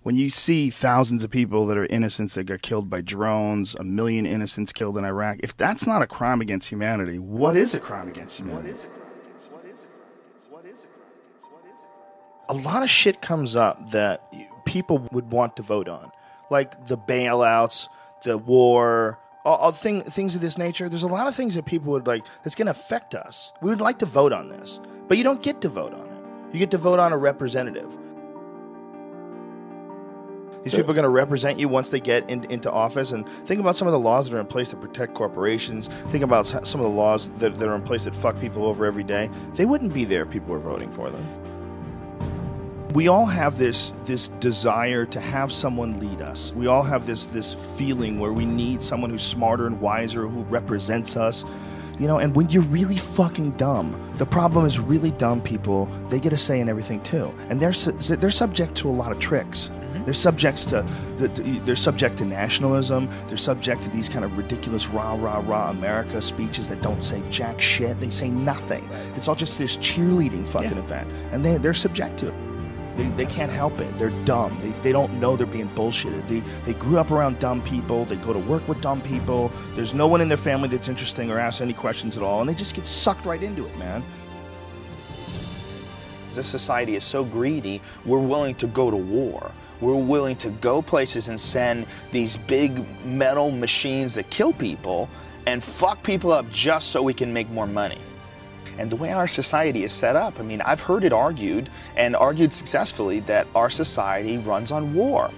when you see thousands of people that are innocents that got killed by drones, 1 million innocents killed in Iraq, if that's not a crime against humanity, what is a crime against humanity? A lot of shit comes up that people would want to vote on, like the bailouts, the war, all things of this nature. There's a lot of things that people would like that's going to affect us. We would like to vote on this, but you don't get to vote on it. You get to vote on a representative. These people are going to represent you once they get into office. And think about some of the laws that are in place to protect corporations. Think about some of the laws that are in place that fuck people over every day. They wouldn't be there if people were voting for them. We all have this desire to have someone lead us. We all have this feeling where we need someone who's smarter and wiser, who represents us. You know, and when you're really fucking dumb, the problem is really dumb people, they get a say in everything too. And they're subject to a lot of tricks. They're subject to nationalism. They're subject to these kind of ridiculous rah, rah, rah America speeches that don't say jack shit. They say nothing. It's all just this cheerleading fucking event. And they're subject to it. They can't help it. They're dumb. They don't know they're being bullshitted. They grew up around dumb people. They go to work with dumb people. There's no one in their family that's interesting or asks any questions at all. And they just get sucked right into it, man. This society is so greedy, we're willing to go to war. We're willing to go places and send these big metal machines that kill people and fuck people up just so we can make more money. And the way our society is set up, I mean, I've heard it argued, and argued successfully, that our society runs on war.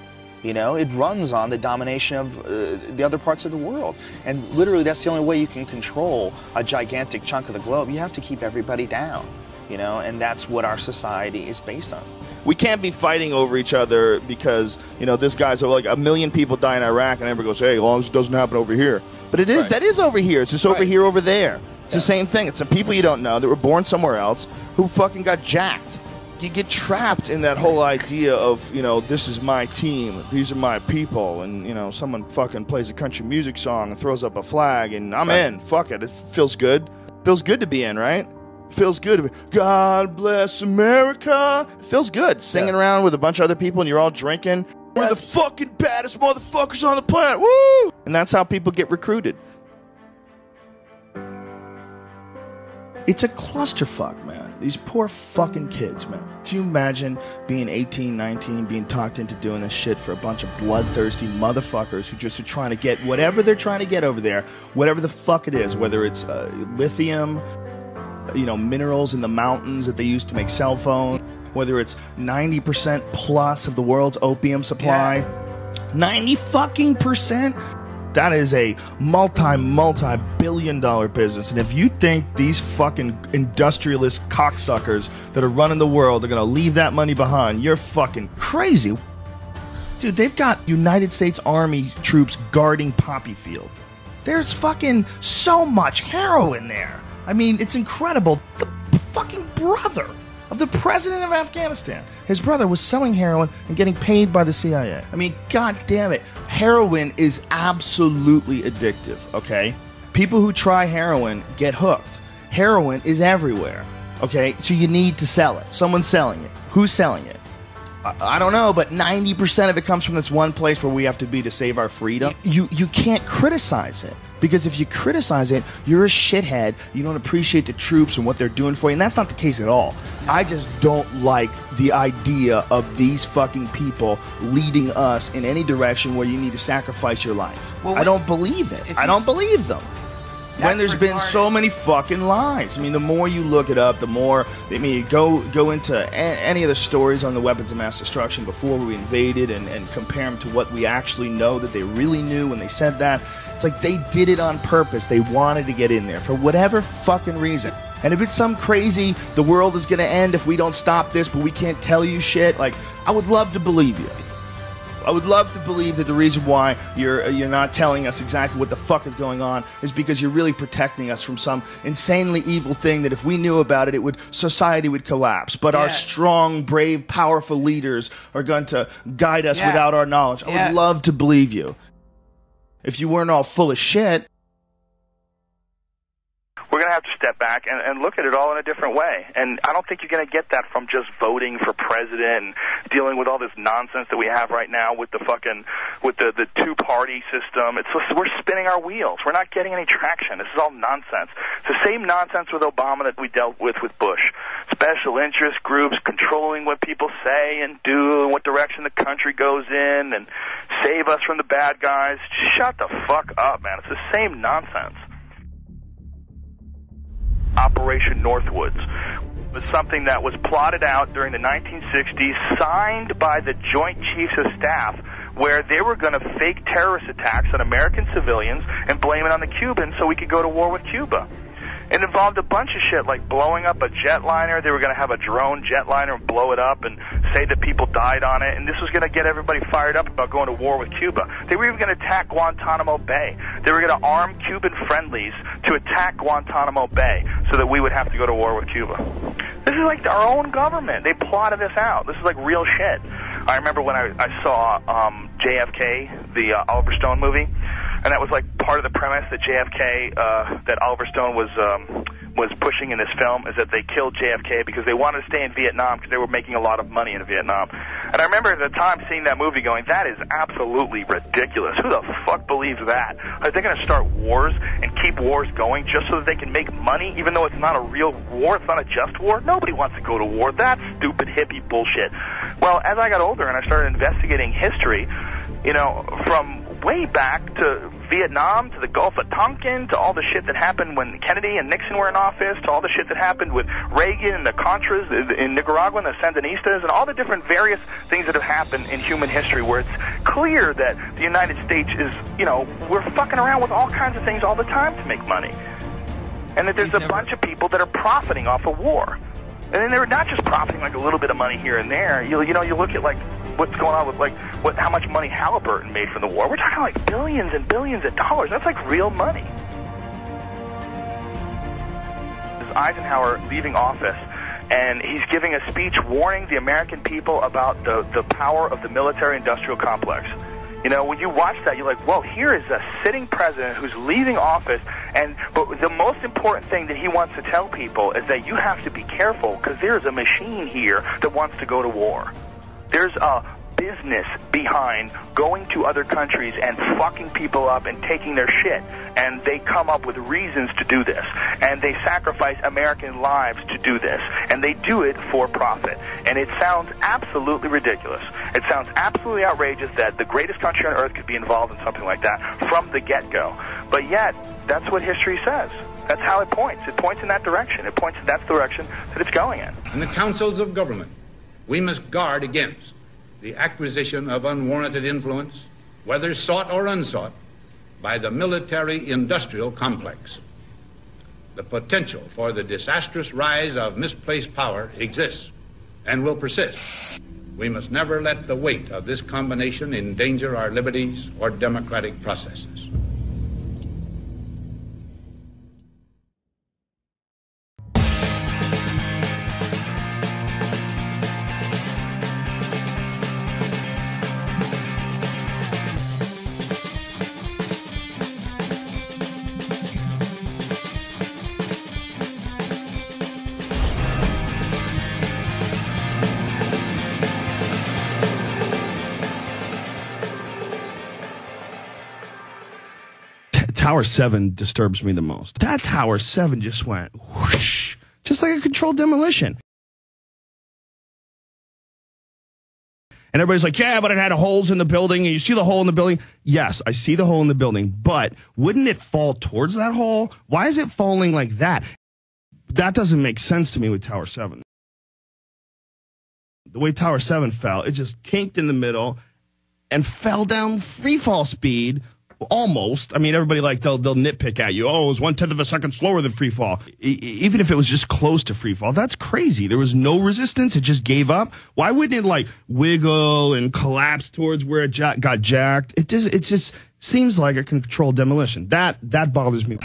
You know, it runs on the domination of the other parts of the world. And literally, that's the only way you can control a gigantic chunk of the globe. You have to keep everybody down, you know, and that's what our society is based on. We can't be fighting over each other because, you know, this guy's like 1 million people die in Iraq, and everybody goes, hey, as long as it doesn't happen over here. But it is, right. That is over here. It's just over here, over there. It's the same thing. It's some people you don't know that were born somewhere else who fucking got jacked. You get trapped in that whole idea of, you know, this is my team, these are my people, and, you know, someone fucking plays a country music song and throws up a flag, and I'm in. Fuck it. It feels good. Feels good to be in, right? Feels good to be, God bless America. It feels good singing around with a bunch of other people and you're all drinking. We're the fucking baddest motherfuckers on the planet. Woo! And that's how people get recruited. It's a clusterfuck, man. These poor fucking kids, man. Can you imagine being 18, 19, being talked into doing this shit for a bunch of bloodthirsty motherfuckers who just are trying to get whatever they're trying to get over there, whatever the fuck it is, whether it's lithium, you know, minerals in the mountains that they use to make cell phones, whether it's 90% plus of the world's opium supply, 90% That is a multi-billion-dollar business. And if you think these fucking industrialist cocksuckers that are running the world are going to leave that money behind, you're fucking crazy. Dude, they've got United States Army troops guarding Poppy Field. There's fucking so much heroin there. I mean, it's incredible. The fucking brother of the president of Afghanistan, his brother was selling heroin and getting paid by the CIA. I mean, god damn it. Heroin is absolutely addictive, okay? People who try heroin get hooked. Heroin is everywhere, okay? So you need to sell it. Someone's selling it. Who's selling it? I don't know, but 90% of it comes from this one place where we have to be to save our freedom. You can't criticize it. Because if you criticize it, you're a shithead. You don't appreciate the troops and what they're doing for you. And that's not the case at all. I just don't like the idea of these fucking people leading us in any direction where you need to sacrifice your life. Well, I don't believe it. I don't believe them. When there's been so many fucking lies. I mean, the more you look it up, the more, I mean, go into any of the stories on the weapons of mass destruction before we invaded and compare them to what we actually know that they really knew when they said that. It's like they did it on purpose. They wanted to get in there for whatever fucking reason. And if it's some crazy, the world is going to end if we don't stop this, but we can't tell you shit, like, I would love to believe you. I would love to believe that the reason why you're not telling us exactly what the fuck is going on is because you're really protecting us from some insanely evil thing that if we knew about it, society would collapse. But our strong, brave, powerful leaders are going to guide us without our knowledge. I would love to believe you. If you weren't all full of shit. We're going to have to step back and look at it all in a different way. And I don't think you're going to get that from just voting for president and dealing with all this nonsense that we have right now with the two-party system. We're spinning our wheels. We're not getting any traction. This is all nonsense. It's the same nonsense with Obama that we dealt with Bush. Special interest groups controlling what people say and do and what direction the country goes in and save us from the bad guys. Shut the fuck up, man. It's the same nonsense. Operation Northwoods was something that was plotted out during the 1960s, signed by the Joint Chiefs of Staff, where they were going to fake terrorist attacks on American civilians and blame it on the Cubans so we could go to war with Cuba. It involved a bunch of shit, like blowing up a jetliner. They were going to have a drone jetliner and blow it up and say that people died on it. And this was going to get everybody fired up about going to war with Cuba. They were even going to attack Guantanamo Bay. They were going to arm Cuban friendlies to attack Guantanamo Bay so that we would have to go to war with Cuba. This is like our own government. They plotted this out. This is like real shit. I remember when I saw JFK, the Oliver Stone movie. And that was like part of the premise that JFK, that Oliver Stone was pushing in this film, is that they killed JFK because they wanted to stay in Vietnam because they were making a lot of money in Vietnam. And I remember at the time seeing that movie going, that is absolutely ridiculous. Who the fuck believes that? Are they going to start wars and keep wars going just so that they can make money, even though it's not a real war, it's not a just war? Nobody wants to go to war. That's stupid hippie bullshit. Well, as I got older and I started investigating history, you know, from way back to Vietnam, to the Gulf of Tonkin, to all the shit that happened when Kennedy and Nixon were in office, to all the shit that happened with Reagan and the Contras in Nicaragua and the Sandinistas, and all the different various things that have happened in human history where it's clear that the United States is, you know, we're fucking around with all kinds of things all the time to make money. And that there's a bunch of people that are profiting off of war. And then they're not just profiting like a little bit of money here and there. You look at like what's going on with how much money Halliburton made from the war. We're talking like billions and billions of dollars. That's like real money. Eisenhower leaving office, and he's giving a speech warning the American people about the power of the military-industrial complex. You know, when you watch that, you're like, well, here is a sitting president who's leaving office, but the most important thing that he wants to tell people is that you have to be careful because there's a machine here that wants to go to war. There's a business behind going to other countries and fucking people up and taking their shit, and they come up with reasons to do this, and they sacrifice American lives to do this, and they do it for profit. And it sounds absolutely ridiculous. It sounds absolutely outrageous that the greatest country on earth could be involved in something like that from the get-go. But yet, that's what history says. That's how it points. It points in that direction. It points in that direction that it's going in. In the councils of government, we must guard against the acquisition of unwarranted influence, whether sought or unsought, by the military-industrial complex. The potential for the disastrous rise of misplaced power exists and will persist. We must never let the weight of this combination endanger our liberties or democratic processes. Tower 7 disturbs me the most. That Tower 7 just went whoosh, just like a controlled demolition. And everybody's like, yeah, but it had holes in the building, and you see the hole in the building. Yes, I see the hole in the building, but wouldn't it fall towards that hole? Why is it falling like that? That doesn't make sense to me with Tower 7. The way Tower 7 fell, it just kinked in the middle and fell down free fall speed. Almost. I mean, everybody they'll nitpick at you. Oh, it was 1/10 of a second slower than free fall. Even if it was just close to free fall, that's crazy. There was no resistance. It just gave up. Why wouldn't it wiggle and collapse towards where it got jacked? It just seems like a controlled demolition. That bothers me.